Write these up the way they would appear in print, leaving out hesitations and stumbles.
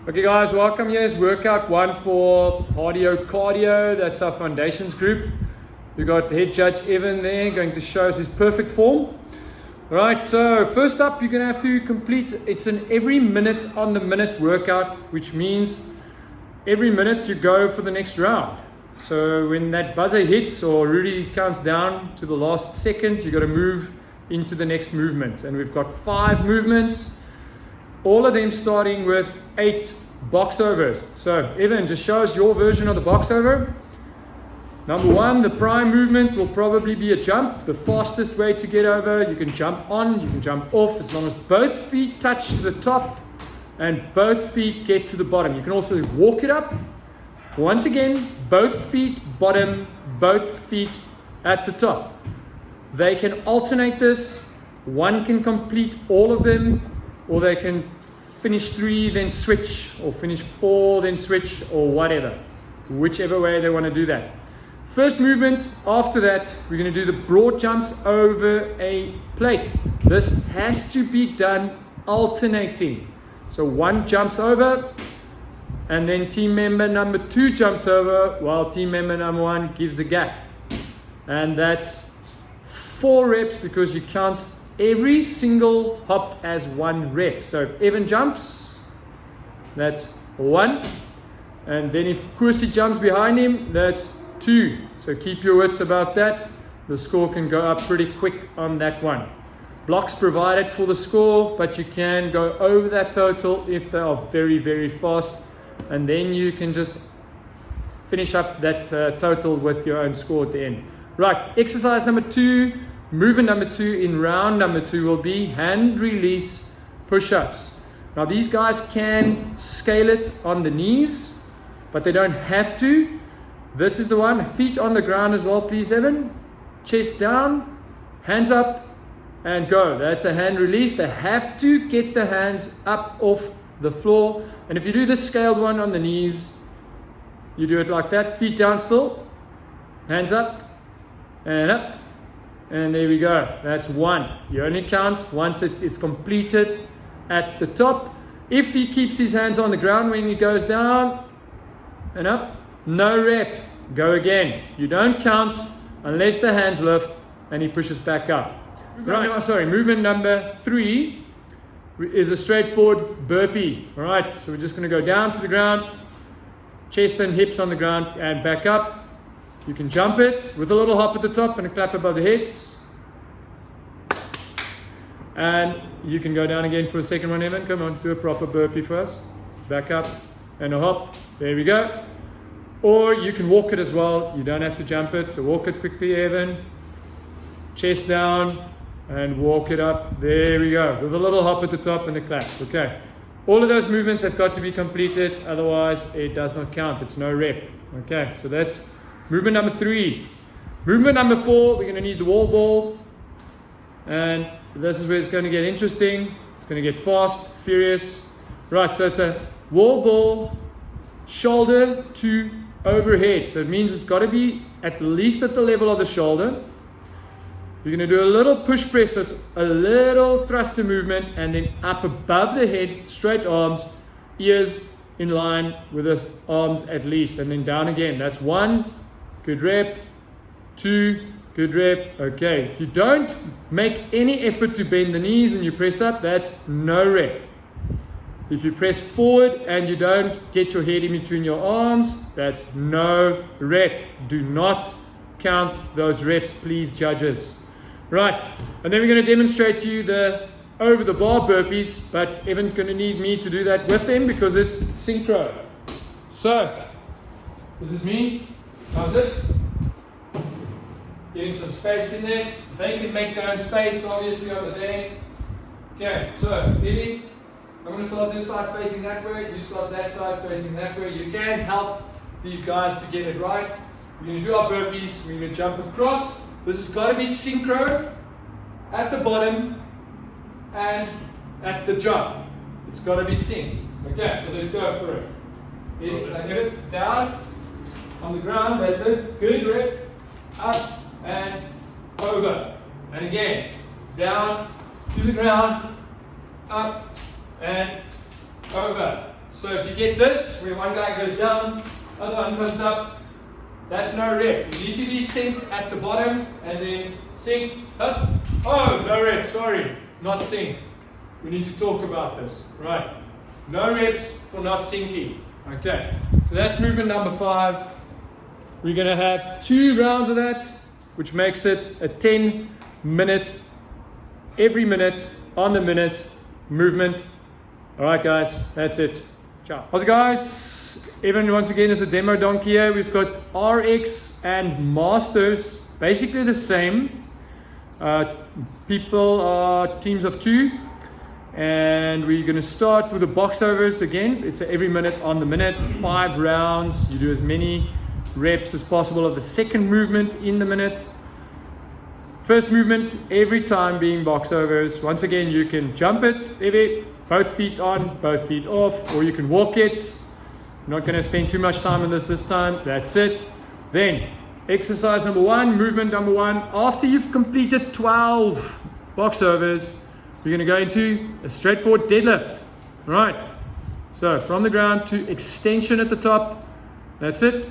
Okay guys, welcome. Here's workout one for cardio. That's our foundations group. We got head judge Evan there going to show us his perfect form. Alright, so first up you're going to have to complete, it's an every minute on the minute workout, which means every minute you go for the next round. So when that buzzer hits or Rudy counts down to the last second, you got to move into the next movement. And we've got 5 movements, all of them starting with 8 box overs. So Evan, just show us your version of the box over. Number 1, the prime movement will probably be a jump. The fastest way to get over, you can jump on, you can jump off, as long as both feet touch to the top and both feet get to the bottom. You can also walk it up. Once again, both feet bottom, both feet at the top. They can alternate this. One can complete all of them, or they can finish 3 then switch, or finish 4 then switch, or whatever, whichever way they want to do that. First movement after that, we're going to do the broad jumps over a plate. This has to be done alternating. So one jumps over, and then team member number 2 jumps over while team member number 1 gives a gap. And that's 4 reps, because you count every single hop as 1 rep. So if Evan jumps, that's 1. And then if Kursi jumps behind him, that's 2. So keep your wits about that. The score can go up pretty quick on that one. Blocks provided for the score, but you can go over that total if they are very, very fast. And then you can just finish up that total with your own score at the end. Right, exercise number 2, movement number 2 in round number 2 will be hand release push-ups. Now these guys can scale it on the knees, but they don't have to. This is the one, feet on the ground as well, please Evan. Chest down, hands up, and go. That's a hand release. They have to get the hands up off the floor. And if you do the scaled one on the knees, you do it like that, feet down still, hands up, and there we go. That's 1. You only count once it is completed at the top. If he keeps his hands on the ground when he goes down and up, no rep. Go again. You don't count unless the hands lift and he pushes back up. Movement number 3 is a straightforward burpee. All right, so we're just going to go down to the ground, chest and hips on the ground, and back up. You can jump it with a little hop at the top and a clap above the heads. And you can go down again for a second one, Evan. Come on, do a proper burpee for us. Back up and a hop. There we go. Or you can walk it as well. You don't have to jump it. So walk it quickly, Evan. Chest down and walk it up. There we go. With a little hop at the top and a clap. Okay. All of those movements have got to be completed. Otherwise, it does not count. It's no rep. Okay. So that's movement number 3. Movement number 4, we're going to need the wall ball. And this is where it's going to get interesting. It's going to get fast, furious. Right, so it's a wall ball, shoulder to overhead. So it means it's got to be at least at the level of the shoulder. You're going to do a little push press, so it's a little thruster movement, and then up above the head, straight arms, ears in line with the arms at least, and then down again. That's 1, good rep, 2, good rep. Okay, if you don't make any effort to bend the knees and you press up, that's no rep. If you press forward and you don't get your head in between your arms, that's no rep. Do not count those reps, please, judges. Right, and then we're going to demonstrate to you the over the bar burpees, but Evan's going to need me to do that with him because it's synchro. So, this is me. How's it? Getting some space in there. They can make their own space, obviously, on the day. Okay, so, Billy, I'm going to start this side facing that way. You start that side facing that way. You can help these guys to get it right. We're going to do our burpees. We're going to jump across. This has got to be synchro at the bottom and at the jump. It's got to be sync. Okay, so let's go for it. Get it down on the ground. That's it. Good rep. Up and over. And again, down to the ground, up and over. So if you get this, where one guy goes down, other one comes up, that's no rep. You need to be synced at the bottom and then sync up. Oh, no rep, sorry, not synced. We need to talk about this. Right. No reps for not syncing. Okay. So that's movement number 5. We're going to have 2 rounds of that, which makes it a 10-minute, every minute, on the minute movement. All right, guys, that's it. Ciao. How's it, guys? Evan, once again, is a demo donkey here. We've got RX and Masters, basically the same. People are teams of 2. And we're going to start with the box overs again. It's every minute on the minute, 5 rounds. You do as many reps as possible of the second movement in the minute. First movement every time being box overs. Once again, you can jump it, both feet on, both feet off, or you can walk it. I'm not going to spend too much time on this time. That's it. Then exercise number 1, movement number 1. After you've completed 12 box overs, we're going to go into a straightforward deadlift. All right. So from the ground to extension at the top. That's it.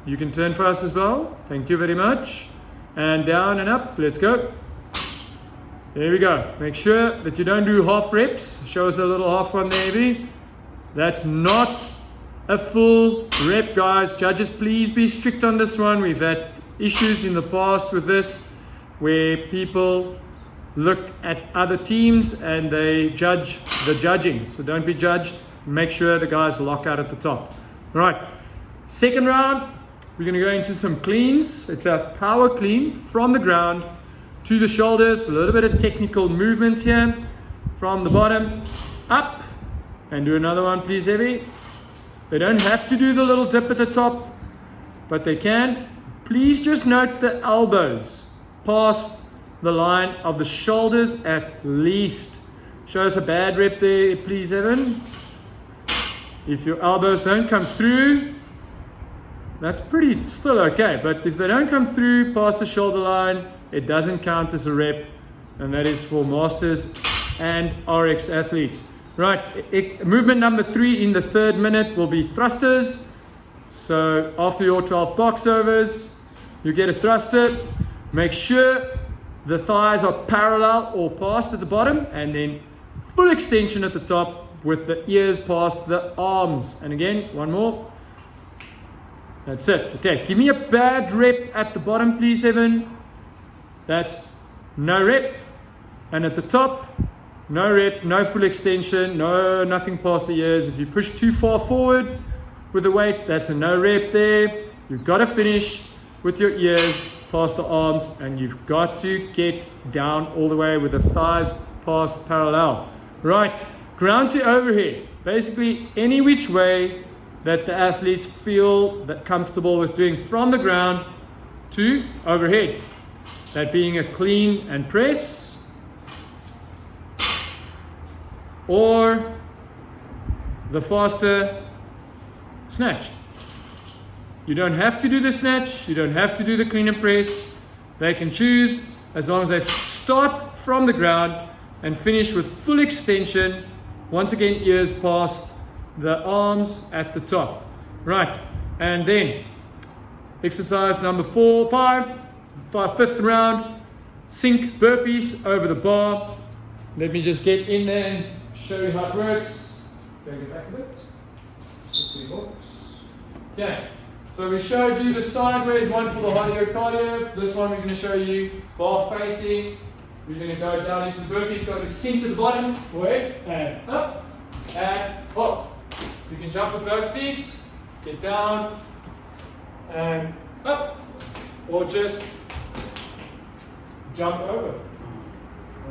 You can turn for us as well. Thank you very much. And down and up. Let's go. There we go. Make sure that you don't do half reps. Show us a little half one there, Evie. That's not a full rep, guys. Judges, please be strict on this one. We've had issues in the past with this where people look at other teams and they judge the judging. So don't be judged. Make sure the guys lock out at the top. All right. Second round, we're going to go into some cleans. It's a power clean from the ground to the shoulders. A little bit of technical movements here. From the bottom up. And do another one, please, Evie. They don't have to do the little dip at the top, but they can. Please just note the elbows past the line of the shoulders at least. Show us a bad rep there, please, Evan. If your elbows don't come through, that's pretty still okay. But if they don't come through past the shoulder line, it doesn't count as a rep. And that is for Masters and RX athletes. Right, movement number 3 in the 3rd minute will be thrusters. So after your 12 box overs, you get a thruster. Make sure the thighs are parallel or past at the bottom, and then full extension at the top with the ears past the arms. And again, one more. That's it. Okay, give me a bad rep at the bottom, please, Evan. That's no rep. And at the top, no rep, no full extension, nothing past the ears. If you push too far forward with the weight, that's a no rep there. You've got to finish with your ears past the arms, and you've got to get down all the way with the thighs past parallel. Right, ground to overhead. Basically any which way that the athletes feel that comfortable with doing from the ground to overhead. That being a clean and press, or the faster snatch. You don't have to do the snatch, you don't have to do the clean and press. They can choose as long as they start from the ground and finish with full extension. Once again, ears past the arms at the top. Right, and then exercise number 5th round, sink burpees over the bar. Let me just get in there and show you how it works. Drag it back a bit. Okay, so we showed you the sideways one for the cardio. This one we're going to show you bar facing. We're going to go down into the burpees. Got to sink to the bottom, away, and up, and up. You can jump with both feet, get down, and up, or just jump over.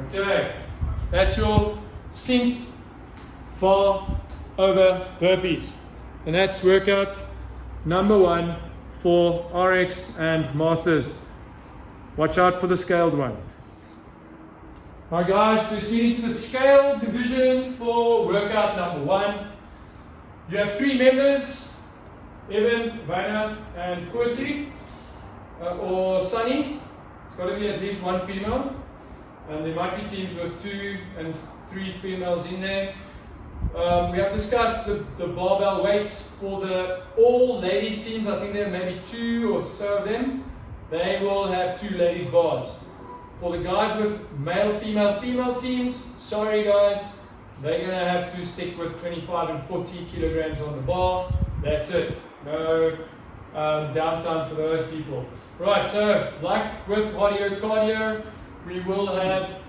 Okay, that's your sink bar over burpees. And that's workout number 1 for RX and Masters. Watch out for the scaled one. Alright guys, so getting to the scaled division for workout number 1. You have 3 members, Evan, Vanna, and Kursi, or Sunny. It's got to be at least 1 female. And there might be teams with 2 and 3 females in there. We have discussed the barbell weights for the all ladies teams. I think there are maybe 2 or so of them. They will have 2 ladies bars. For the guys with male, female teams, sorry guys, they're going to have to stick with 25 and 40 kilograms on the bar. That's it. No downtime for those people. Right, so like with cardio, we will have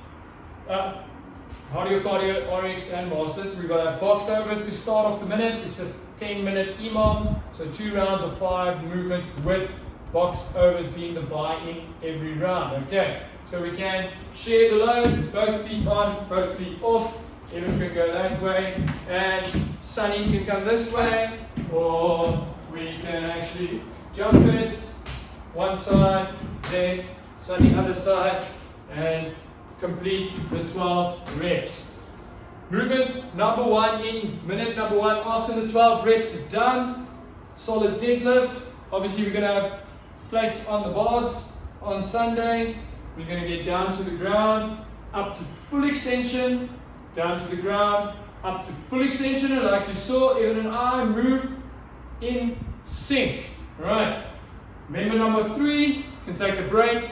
cardio, RX and masters. We're going to have box overs to start off the minute. It's a 10-minute EMOM, so 2 rounds of 5 movements with box overs being the buy-in every round. Okay, so we can share the load, both feet on, both feet off. Everyone can go that way, and Sunny can come this way, or we can actually jump it one side, then Sunny other side, and complete the 12 reps. Movement number 1 in minute number 1 after the 12 reps is done. Solid deadlift. Obviously, we're going to have plates on the bars on Sunday. We're going to get down to the ground, up to full extension, down to the ground, up to full extension, and like you saw, Evan and I moved in sync. Right. Member number 3 can take a break,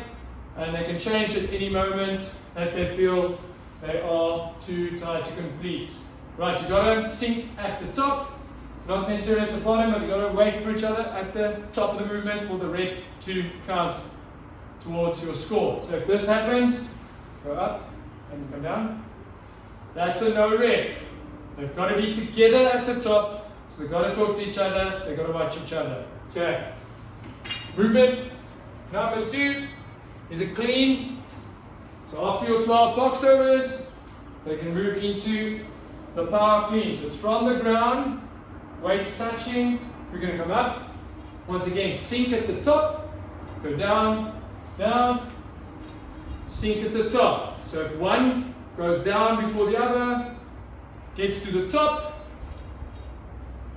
and they can change at any moment that they feel they are too tired to complete. Right, you got to sync at the top, not necessarily at the bottom, but you got to wait for each other at the top of the movement for the rep to count towards your score. So if this happens, go up and come down. That's a no rep. They've got to be together at the top, so they've got to talk to each other, they've got to watch each other. Okay. Movement number 2 is a clean. So after your 12 box overs, they can move into the power clean. So it's from the ground, weights touching. We're going to come up. Once again, sink at the top, go down, down, sink at the top. So if one goes down before the other, gets to the top,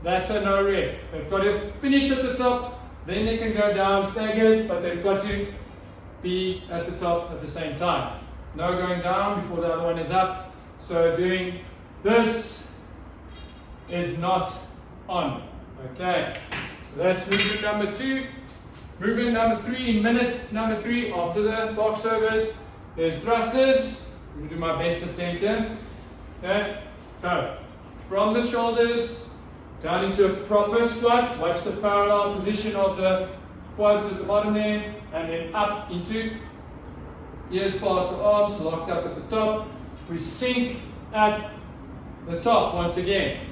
that's a no rep. They've got to finish at the top, then they can go down staggered, but they've got to be at the top at the same time. No going down before the other one is up. So doing this is not on. Okay, so that's movement number 2. Movement number 3 in minute number 3 after the box overs. There's thrusters. I'm going to do my best attempt here. Okay, so from the shoulders down into a proper squat. Watch the parallel position of the quads at the bottom there, and then up into ears past the arms, locked up at the top. We sink at the top once again,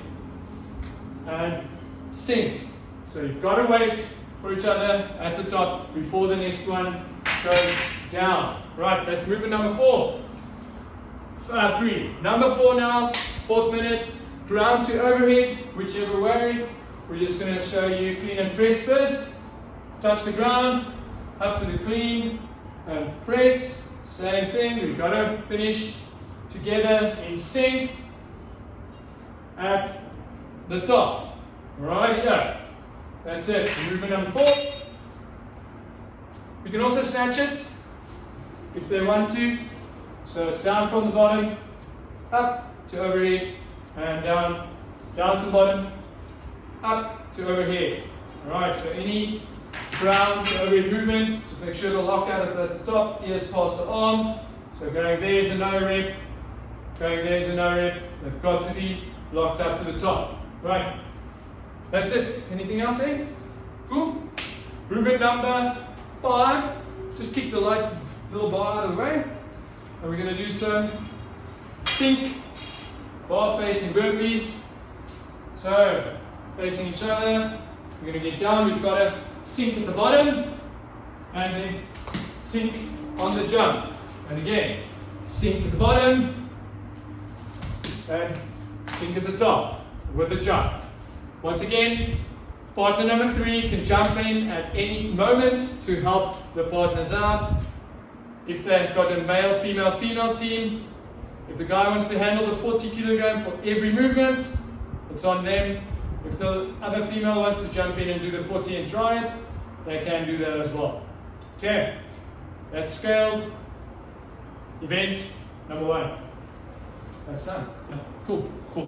and sink. So you've got to wait for each other at the top before the next one goes down. Right, that's movement number 3. Number 4 now, 4th minute, ground to overhead, whichever way. We're just going to show you clean and press first. Touch the ground, up to the clean, and press. Same thing, we've got to finish together in sync at the top. Right, yeah. That's it. Movement number 4. We can also snatch it if they want to. So it's down from the bottom, up to overhead, and down to the bottom, up to overhead. Alright, so any ground to overhead movement, just make sure the lockout is at the top, ears past the arm. So going there is a no rep, going there is a no rep. They've got to be locked up to the top. Right, that's it. Anything else there? Cool. Movement number 5, just kick the light little bar out of the way. And we're going to do some sink, bar facing burpees. So, facing each other, we're going to get down, we've got to sink at the bottom, and then sink on the jump. And again, sink at the bottom, and sink at the top with the jump. Once again, partner number 3 can jump in at any moment to help the partners out. If they've got a male, female team, if the guy wants to handle the 40 kilograms for every movement, it's on them. If the other female wants to jump in and do the 40 and try it, they can do that as well. Okay, that's scaled event number 1. That's done. Yeah. Cool.